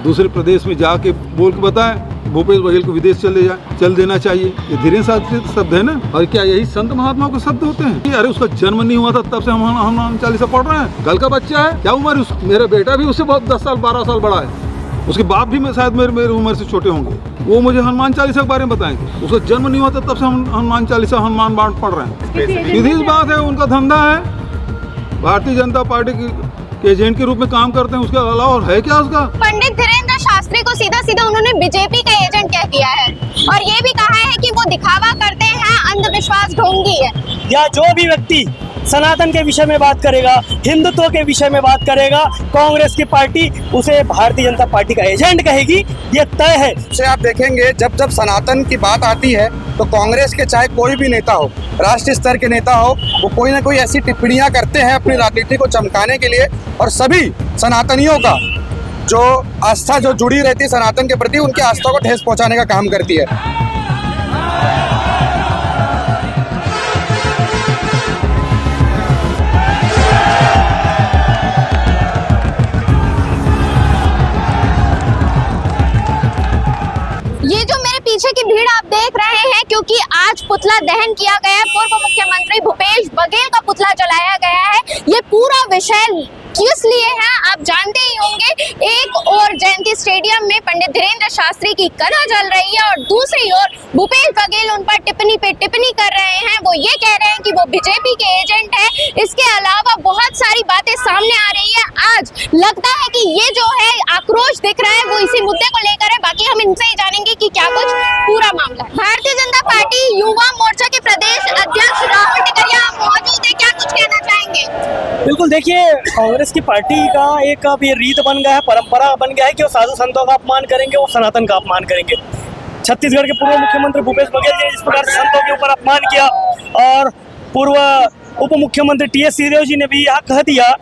दूसरे प्रदेश में जाके बोल के बताएं भूपेश बघेल को विदेश चल देना चाहिए। ये धीरेन्द्र शास्त्री शब्द है ना। और क्या यही संत महात्माओं के शब्द होते हैं? अरे उसका जन्म नहीं हुआ था तब से हम हनुमान चालीसा पढ़ रहे हैं। कल का बच्चा है, क्या उम्र मेरा बेटा भी उससे बहुत 10 साल 12 साल बड़ा है। उसके बाप भी शायद मेरे उम्र से छोटे होंगे। वो मुझे हनुमान चालीसा के बारे में बताएंगे। उसका जन्म नहीं हुआ था तब से हम हनुमान चालीसा हनुमान बाण पढ़ रहे हैं। सीधी बात है, उनका धंधा है। भारतीय जनता पार्टी के एजेंट के रूप में काम करते हैं। उसके अलावा और है क्या उसका? पंडित धीरेन्द्र शास्त्री को सीधा सीधा उन्होंने बीजेपी का एजेंट कह दिया है और ये भी कहा है कि वो दिखावा करते हैं, अंधविश्वास ढोंगी है। या जो भी व्यक्ति सनातन के विषय में बात करेगा, हिंदुत्व के विषय में बात करेगा, कांग्रेस की पार्टी उसे भारतीय जनता पार्टी का एजेंट कहेगी, ये तय है। से आप देखेंगे जब सनातन की बात आती है तो कांग्रेस के चाहे कोई भी नेता हो, राष्ट्रीय स्तर के नेता हो, वो कोई ना कोई ऐसी टिप्पणियां करते हैं अपनी राजनीति को चमकाने के लिए। और सभी सनातनियों का जो आस्था जो जुड़ी रहती है सनातन के प्रति, उनकी आस्था को ठेस पहुंचाने का काम करती है। ये जो मेरे पीछे की भीड़ आप देख रहे हैं, क्योंकि आज पुतला दहन किया गया है। पूर्व मुख्यमंत्री भूपेश बघेल का पुतला जलाया गया है। ये पूरा विषय किस लिए है आप जानते ही होंगे। एक और जयंती स्टेडियम में पंडित धीरेन्द्र शास्त्री की कथा चल रही है और दूसरी ओर भूपेश बघेल उन पर टिप्पणी पे टिप्पणी कर रहे हैं। वो ये कह रहे हैं कि वो बीजेपी के एजेंट है। इसके अलावा बहुत सारी बातें सामने आ रही है। आज लगता है कि ये जो है आक्रोश दिख रहा है वो इसी मुद्दे को लेकर है। बाकी हम इनसे ही जानेंगे कि क्या कुछ पूरा मामला है। भारतीय जनता पार्टी युवा मोर्चा के प्रदेश अध्यक्ष राहुल टिकरिया मौजूद है, क्या कुछ कहना चाहेंगे? बिल्कुल, देखिए कांग्रेस की पार्टी का एक अब ये रीत बन गया है, परंपरा बन गया है कि वो साधु संतों का अपमान करेंगे, वो सनातन का अपमान करेंगे। छत्तीसगढ़ के पूर्व मुख्यमंत्री भूपेश बघेल जी ने जिस प्रकार से संतों के ऊपर अपमान किया और पूर्व उप मुख्यमंत्री टी एस सिंहदेव जी ने भी यह कह दिया,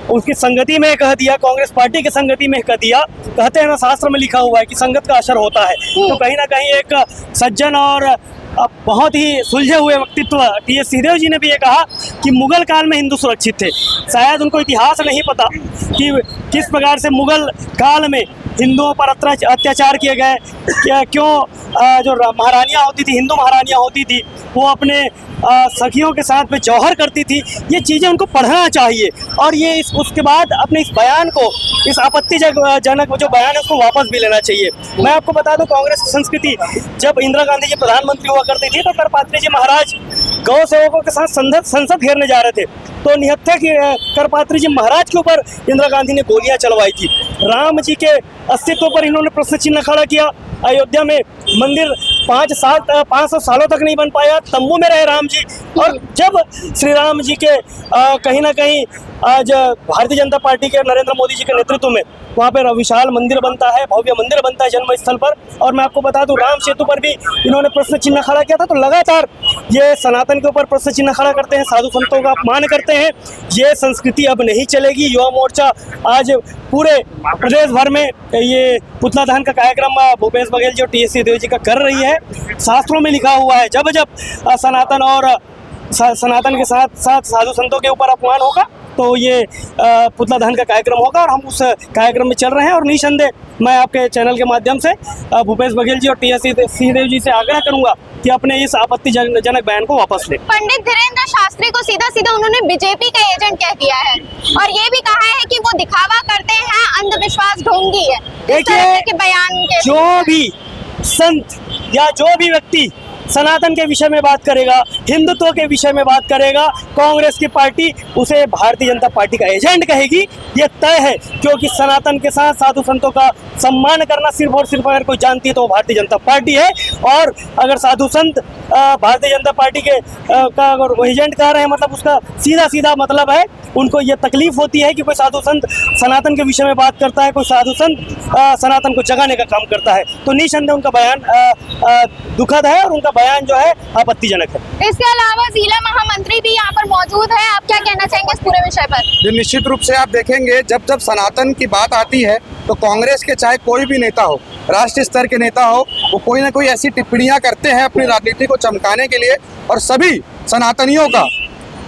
उसकी संगति में कह दिया, कांग्रेस पार्टी की संगति में कह दिया। कहते हैं ना, शास्त्र में लिखा हुआ है कि संगत का असर होता है। तो कहीं ना कहीं एक सज्जन और बहुत ही सुलझे हुए व्यक्तित्व टी एस सिंहदेव जी ने भी ये कहा कि मुगल काल में हिंदू सुरक्षित थे। शायद उनको इतिहास नहीं पता कि किस प्रकार से मुगल काल में हिंदुओं पर अत्याचार किए गए, क्यों जो महारानियाँ होती थी, हिंदू महारानियाँ होती थी, वो अपने सखियों के साथ में जौहर करती थी। ये चीज़ें उनको पढ़ना चाहिए और ये उसके बाद अपने इस बयान को, इस आपत्तिजनक जो बयान है उसको वापस भी लेना चाहिए। मैं आपको बता दूं, कांग्रेस की संस्कृति, जब इंदिरा गांधी जी प्रधानमंत्री हुआ करती थी तो करपात्री जी महाराज गौ सेवकों के साथ संसद घेरने जा रहे थे तो निहत्थे करपात्री जी महाराज के ऊपर इंदिरा गांधी ने गोलियां चलवाई थी। राम जी के अस्तित्व पर इन्होंने प्रश्न चिन्ह खड़ा किया। अयोध्या में मंदिर 500 सालों तक नहीं बन पाया, तंबू में रहे राम जी। और जब श्री राम जी के कहीं ना कहीं आज भारतीय जनता पार्टी के नरेंद्र मोदी जी के नेतृत्व में वहाँ पर विशाल मंदिर बनता है, भव्य मंदिर बनता है जन्म स्थल पर। और मैं आपको बता दूं, राम सेतु पर भी इन्होंने प्रश्न चिन्ह खड़ा किया था। तो लगातार ये सनातन के ऊपर प्रश्न चिन्ह खड़ा करते हैं, साधु संतों का अपमान करते हैं। ये संस्कृति अब नहीं चलेगी। युवा मोर्चा आज पूरे प्रदेश भर में ये पुतला दहन का कार्यक्रम भूपेश बघेल जी और टी एस सिंहदेव जी का कर रही है। शास्त्रों में लिखा हुआ है, जब जब सनातन के साथ साथ साधु संतों के ऊपर अपमान होगा तो ये पुतला दहन का कार्यक्रम होगा और हम उस कार्यक्रम में चल रहे हैं। और निसंदेह मैं आपके चैनल के माध्यम से भूपेश बघेल जी और टी एस सिंहदेव जी से आग्रह करूंगा कि अपने इस आपत्तिजनक बयान को वापस लें। पंडित धीरेन्द्र शास्त्री को सीधा सीधा उन्होंने बीजेपी का एजेंट कह दिया है और ये भी कहा है कि वो दिखावा करते हैं, अंधविश्वास ढोंगी है। देखिए, बयान के जो भी संत या जो भी व्यक्ति सनातन के विषय में बात करेगा, हिंदुत्व के विषय में बात करेगा, कांग्रेस की पार्टी उसे भारतीय जनता पार्टी का एजेंट कहेगी, ये तय है। क्योंकि सनातन के साथ साधु संतों का सम्मान करना सिर्फ और सिर्फ अगर कोई जानती है तो वो भारतीय जनता पार्टी है। और अगर साधु संत भारतीय जनता पार्टी के का अगर एजेंट कह रहे हैं, मतलब उसका सीधा सीधा मतलब है उनको ये तकलीफ होती है कि कोई साधु संत सनातन के विषय में बात करता है, कोई साधु संत सनातन को जगाने का काम करता है। तो निसंदेह उनका बयान दुखद है और उनका बयान जो है आपत्तिजनक है। इसके अलावा जिला महामंत्री भी यहाँ पर मौजूद है, आप क्या कहना चाहेंगे इस पूरे विषय पर? निश्चित रूप से आप देखेंगे जब सनातन की बात आती है तो कांग्रेस के चाहे कोई भी नेता हो, राष्ट्रीय स्तर के नेता हो, वो कोई ना कोई ऐसी टिप्पणियां करते हैं अपनी राजनीति को चमकाने के लिए। और सभी सनातनियों का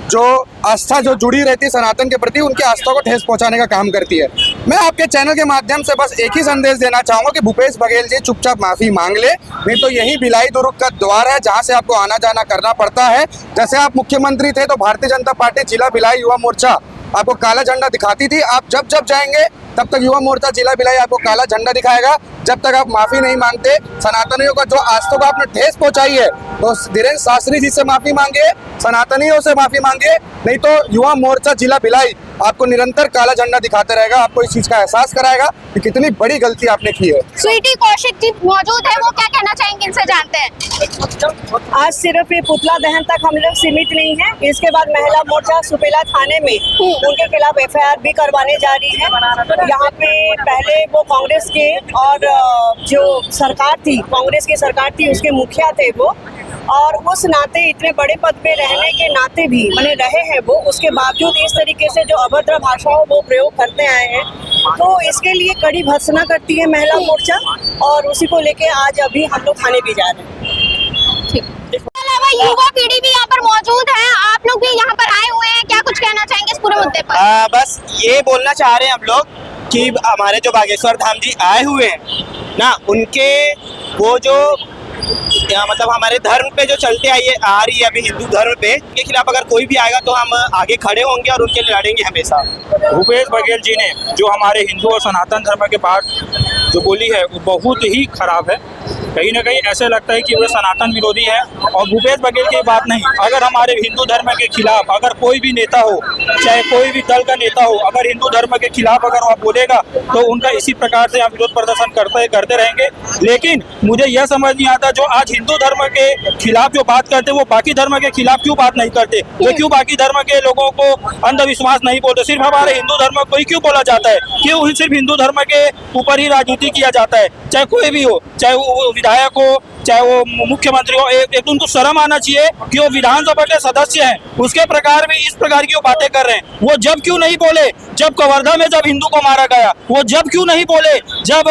जो आस्था जो जुड़ी रहती है सनातन के प्रति, उनकी आस्था को ठेस पहुंचाने का काम करती है। मैं आपके चैनल के माध्यम से बस एक ही संदेश देना चाहूंगा कि भूपेश बघेल जी चुपचाप माफी मांग ले, नहीं तो यही भिलाई दुर्ग का द्वार है जहां से आपको आना जाना करना पड़ता है। जैसे आप मुख्यमंत्री थे तो भारतीय जनता पार्टी जिला भिलाई युवा मोर्चा आपको काला झंडा दिखाती थी। आप जब जब जाएंगे तब तक युवा मोर्चा जिला भिलाई आपको काला झंडा दिखाएगा। जब तक आप माफी नहीं मांगते, सनातनियों का जो आज तक आपने ठेस पहुंचाई है, तो धीरेन्द्र शास्त्री जी से माफी मांगे, सनातनियों से माफी मांगे, नहीं तो युवा मोर्चा जिला भिलाई आपको निरंतर काला झंडा दिखाते रहेगा। आपको इस चीज का एहसास कराएगा कि कितनी बड़ी गलती आपने की है। स्वीटी कौशिक जी मौजूद है, वो क्या कहना चाहेंगे, इनसे जानते हैं। आज सिर्फ ये पुतला दहन तक हम लोग सीमित नहीं है, इसके बाद महिला मोर्चा सुपेला थाने में उनके खिलाफ एफआईआर भी करवाने जा रही है। यहाँ पे पहले वो कांग्रेस के और जो सरकार थी, कांग्रेस की सरकार थी, उसके मुखिया थे वो, और उस नाते इतने बड़े पद पे रहने के नाते भी माने रहे हैं वो, उसके बावजूद इस तरीके से जो अभद्र भाषाओं वो प्रयोग करते आए हैं, तो इसके लिए कड़ी भर्त्सना करती है महिला मोर्चा, और उसी को लेके आज अभी हम लोग थाने भी जा रहे हैं। इसके अलावा युवा पीढ़ी भी यहाँ पर मौजूद है, आप लोग भी यहाँ पर आए हुए हैं, क्या कुछ कहना चाहेंगे इस पूरे मुद्दे पर? बस ये बोलना चाह रहे हैं हम लोग कि हमारे जो बागेश्वर धाम जी आए हुए हैं ना, उनके वो जो मतलब हमारे धर्म पे जो चलते आ रही है अभी हिंदू धर्म पे, के खिलाफ अगर कोई भी आएगा तो हम आगे खड़े होंगे और उनके लिए लड़ेंगे हमेशा। भूपेश बघेल जी ने जो हमारे हिंदू और सनातन धर्म के बात जो बोली है वो बहुत ही खराब है। कहीं ना कहीं ऐसे लगता है कि वे सनातन विरोधी है, और भूपेश बघेल की बात नहीं, अगर हमारे हिंदू धर्म के खिलाफ अगर कोई भी नेता हो, चाहे कोई भी दल का नेता हो, अगर हिंदू धर्म के खिलाफ अगर वह बोलेगा तो उनका इसी प्रकार से हम विरोध प्रदर्शन करते रहेंगे। लेकिन मुझे यह समझ नहीं आता, जो आज हिंदू धर्म के खिलाफ जो बात करते वो बाकी धर्म के खिलाफ क्यों बात नहीं करते? वो क्यों बाकी धर्म के लोगों को अंधविश्वास नहीं बोलते? सिर्फ हमारे हिंदू धर्म को ही क्यों बोला जाता है? क्यों सिर्फ हिंदू धर्म के ऊपर ही राजनीति किया जाता है? चाहे कोई भी हो, चाहे वो विधायक हो, चाहे वो मुख्यमंत्री हो, एक उनको शर्म आना चाहिए कि वो विधानसभा के सदस्य हैं, उसके प्रकार भी इस प्रकार की वो बातें कर रहे हैं। वो जब क्यों नहीं बोले जब कवर्धा में जब हिंदू को मारा गया? वो जब क्यों नहीं बोले जब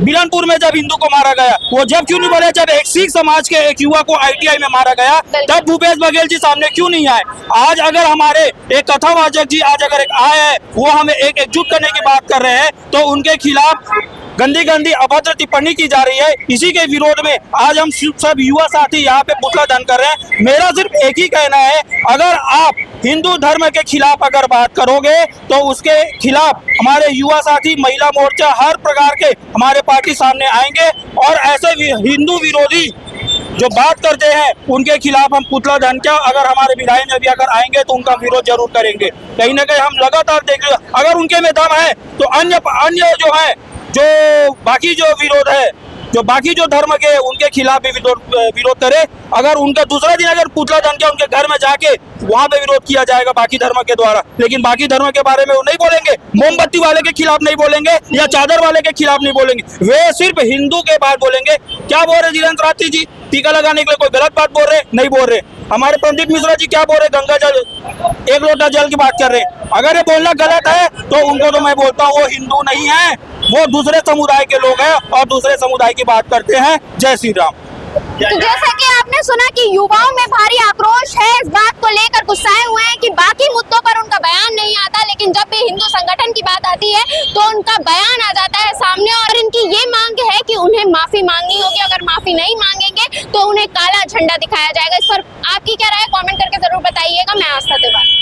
बिलनपुर में जब हिंदू को मारा गया? वो जब क्यों नहीं बोले जब एक सिख समाज के एक युवा को आईटीआई में मारा गया? तब भूपेश बघेल जी सामने क्यों नहीं आए? आज अगर हमारे एक कथावाचक जी आज अगर एक आए हैं, वो हमें एकजुट करने की बात कर रहे हैं, तो उनके खिलाफ गंदी गंदी अभद्र टिप्पणी की जा रही है। इसी के विरोध में आज हम सब युवा साथी यहाँ पे पुतला दहन कर रहे हैं। मेरा सिर्फ एक ही कहना है, अगर आप हिंदू धर्म के खिलाफ अगर बात करोगे तो उसके खिलाफ हमारे युवा साथी महिला मोर्चा हर प्रकार के हमारे पार्टी सामने आएंगे, और ऐसे हिंदू विरोधी जो बात करते हैं उनके खिलाफ हम पुतला दहन क्या, अगर हमारे विधायक में भी अगर आएंगे तो उनका विरोध जरूर करेंगे। कहीं ना कहीं हम लगातार देख रहे हैं, अगर उनके में दम है तो अन्य जो है, जो बाकी जो विरोध है, जो बाकी जो धर्म के उनके खिलाफ भी विरोध करे। अगर उनका दूसरा दिन अगर पुतला दहन किया, उनके घर में जाके वहां पे विरोध किया जाएगा बाकी धर्म के द्वारा, लेकिन बाकी धर्म के बारे में वो नहीं बोलेंगे। मोमबत्ती वाले के खिलाफ नहीं बोलेंगे या चादर वाले के खिलाफ नहीं बोलेंगे, वे सिर्फ हिंदू के बात बोलेंगे। क्या बोल रहे धीरेन्द्र शास्त्री जी? टीका लगाने के लिए कोई गलत बात बोल रहे? नहीं बोल रहे। हमारे पंडित मिश्रा जी क्या बोल रहे? गंगा जल, एक लोटा जल की बात कर रहे हैं। अगर ये बोलना गलत है तो उनको तो मैं बोलता हूँ वो हिंदू नहीं है, वो दूसरे समुदाय के लोग हैं और दूसरे समुदाय की बात करते हैं। जय श्री राम। तो जैसा कि आपने सुना कि युवाओं में भारी आक्रोश है, इस बात को लेकर गुस्साए हुए हैं कि बाकी मुद्दों पर उनका बयान नहीं आता, लेकिन जब भी हिंदू संगठन की बात आती है तो उनका बयान आ जाता है सामने, और इनकी ये मांग है कि उन्हें माफी मांगनी होगी। अगर माफी नहीं मांगेंगे तो उन्हें काला झंडा दिखाया जाएगा। इस पर आपकी क्या राय, कमेंट करके जरूर बताइएगा। मैं आस्था तिवारी।